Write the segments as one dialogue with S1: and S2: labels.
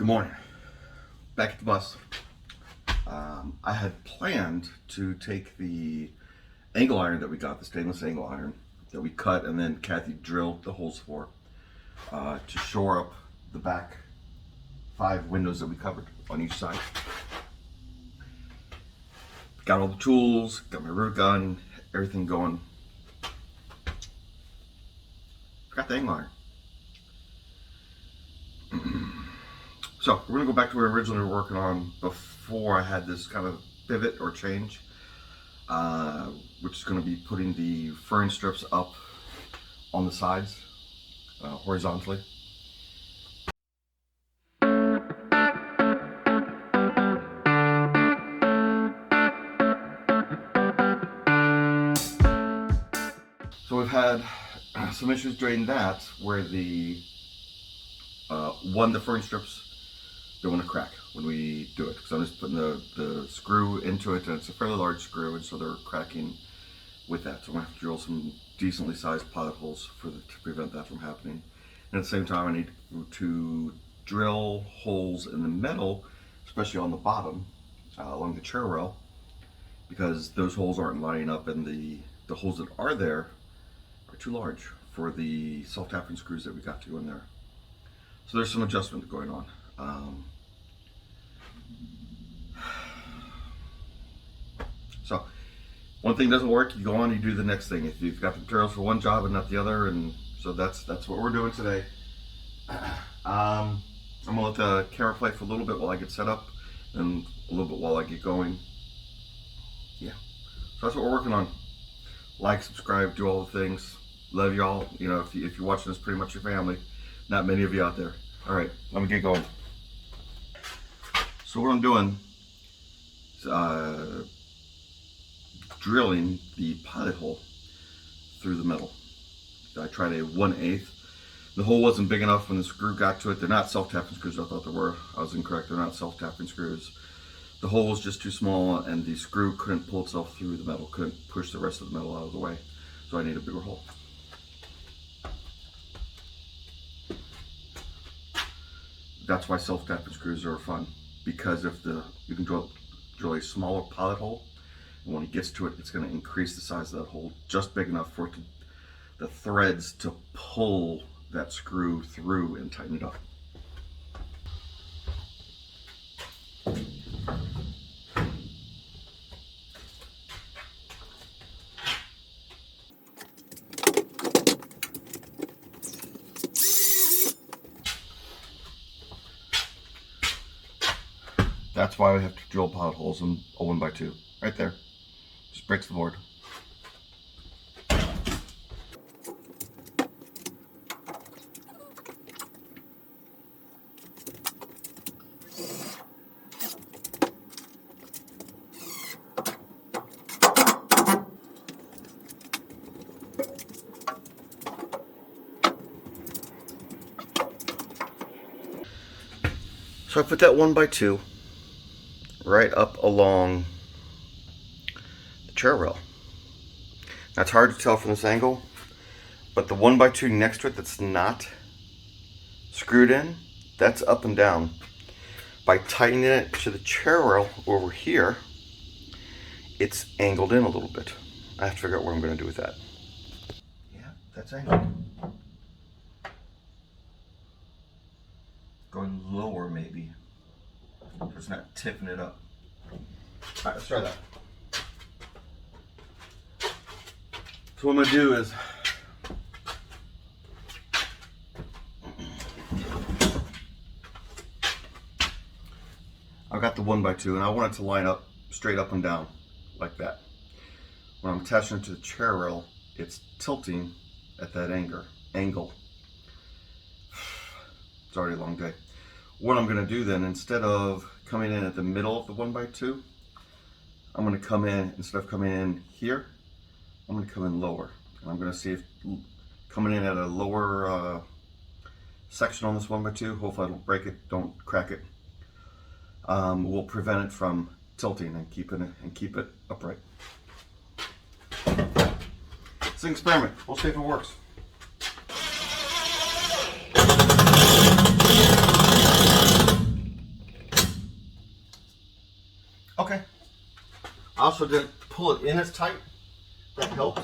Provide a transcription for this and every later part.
S1: Good morning. Back at the bus. I had planned to take the angle iron that we got, the stainless angle iron that we cut and then Kathy drilled the holes for, to shore up the back 5 windows that we covered on each side. Got all the tools, got my root gun, everything going. Forgot the angle iron. So we're gonna go back to what we originally were working on before I had this kind of pivot or change, which is gonna be putting the fern strips up on the sides, horizontally. So we've had some issues during that where the the fern strips don't want to crack when we do it, because I'm just putting the screw into it, and it's a fairly large screw, and so they're cracking with that. So I'm going to have to drill some decently sized pilot holes to prevent that from happening. And at the same time, I need to drill holes in the metal, especially on the bottom, along the chair rail, because those holes aren't lining up, and the holes that are there are too large for the self-tapping screws that we got to go in there. So there's some adjustment going on. So one thing doesn't work, you go on, you do the next thing. If you've got the materials for one job and not the other, and so that's what we're doing today. I'm gonna let the camera play for a little bit while I get set up, and a little bit while I get going. Yeah, so that's what we're working on. Like, subscribe, do all the things. Love y'all. You know, if you're watching this, pretty much your family. Not many of you out there. All right, let me get going. So what I'm doing is drilling the pilot hole through the metal. I tried a 1/8. The hole wasn't big enough when the screw got to it. They're not self-tapping screws. I thought they were. I was incorrect. They're not self-tapping screws. The hole was just too small, and the screw couldn't pull itself through the metal, couldn't push the rest of the metal out of the way. So I need a bigger hole. That's why self-tapping screws are fun, because if you can drill a smaller pilot hole, and when it gets to it, it's going to increase the size of that hole just big enough for the threads to pull that screw through and tighten it up. That's why we have to drill pilot holes in a 1x2. Right there. Just breaks the board. So I put that 1x2 right up along the chair rail. That's hard to tell from this angle, but the 1x2 next to it that's not screwed in, that's up and down. By tightening it to the chair rail over here, it's angled in a little bit. I have to figure out what I'm going to do with that. Yeah, that's angled. Going lower maybe. So it's not tipping it up. Alright, let's try that. So what I'm going to do is I've got the 1x2 and I want it to line up straight up and down like that. When I'm attaching it to the chair rail, it's tilting at that angle. It's already a long day. What I'm going to do then, instead of coming in at the middle of the 1x2, I'm going to come in, instead of coming in here, I'm going to come in lower. And I'm going to see if coming in at a lower section on this 1x2, hopefully I don't break it, don't crack it, will prevent it from tilting and keep it upright. It's an experiment. We'll see if it works. also didn't pull it in as tight. That helped.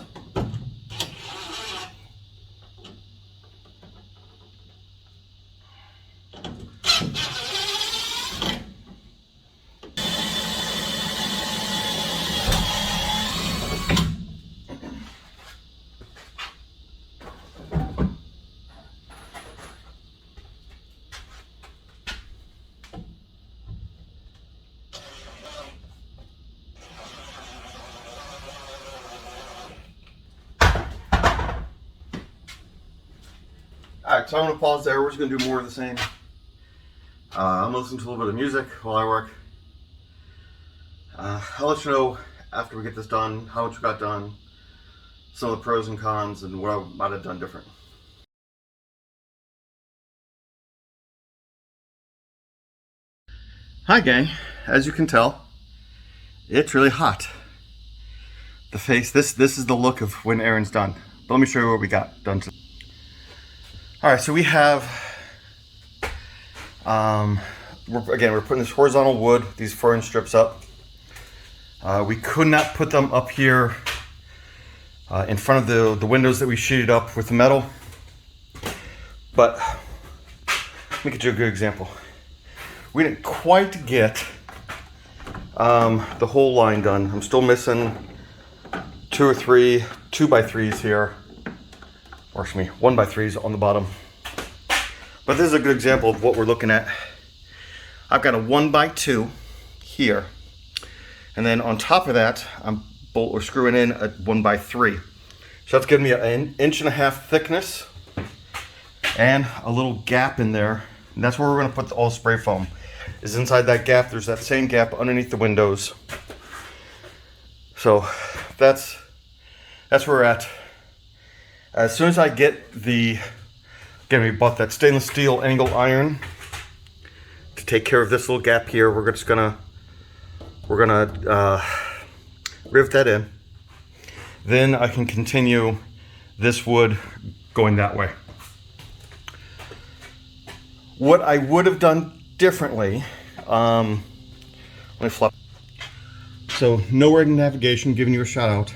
S1: Alright, so I'm going to pause there. We're just going to do more of the same. I'm going to listen to a little bit of music while I work. I'll let you know after we get this done, how much we got done, some of the pros and cons, and what I might have done different. Hi gang, as you can tell, it's really hot. The face, this is the look of when Aaron's done. But let me show you what we got done today. Alright, so we have, we're putting this horizontal wood, these 4-inch strips up. We could not put them up here in front of the windows that we sheeted up with the metal. But let me get you a good example. We didn't quite get the whole line done. I'm still missing 2 or 3 2x3s here. Or excuse me, 1x3s on the bottom. But this is a good example of what we're looking at. I've got a 1x2 here. And then on top of that, I'm screwing in a 1x3. So that's giving me an 1.5 inch thickness and a little gap in there. And that's where we're gonna put all the spray foam. Is inside that gap, there's that same gap underneath the windows. So that's where we're at. As soon as I get again, we bought that stainless steel angle iron to take care of this little gap here. We're gonna rivet that in. Then I can continue this wood going that way. What I would have done differently, let me flip. So Nowhere Navigation, giving you a shout out.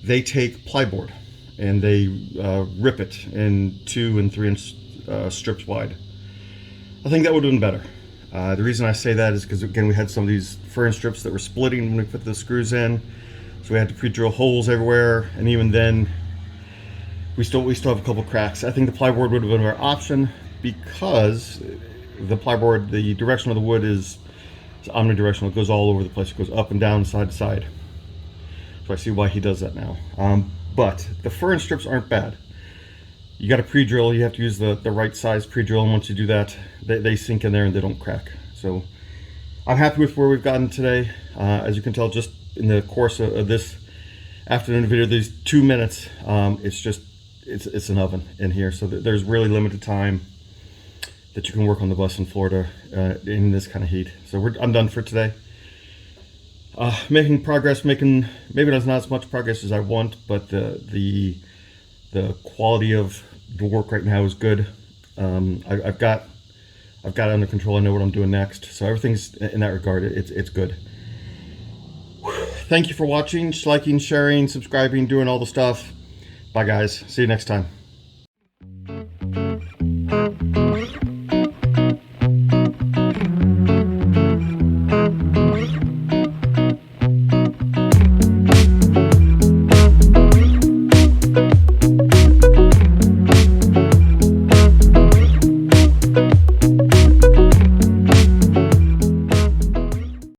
S1: They take plyboard and they rip it in 2 and 3 inch strips wide. I think that would have been better. The reason I say that is because, again, we had some of these 4-inch strips that were splitting when we put the screws in, so we had to pre-drill holes everywhere, and even then we still have a couple cracks. I think the plyboard would have been our option because the plyboard, the direction of the wood is omnidirectional. It goes all over the place. It goes up and down, side to side. So I see why he does that now. But the 4-inch strips aren't bad. You got to pre-drill. You have to use the right size pre-drill, and once you do that, they sink in there and they don't crack. So I'm happy with where we've gotten today. As you can tell, just in the course of this afternoon video, these 2 minutes, it's an oven in here. So there's really limited time that you can work on the bus in Florida in this kind of heat. So I'm done for today. Making progress, maybe there's not as much progress as I want, but the quality of the work right now is good. I've got it under control. I know what I'm doing next. So everything's in that regard, it's good. Thank you for watching, liking, sharing, subscribing, doing all the stuff. Bye guys. See you next time.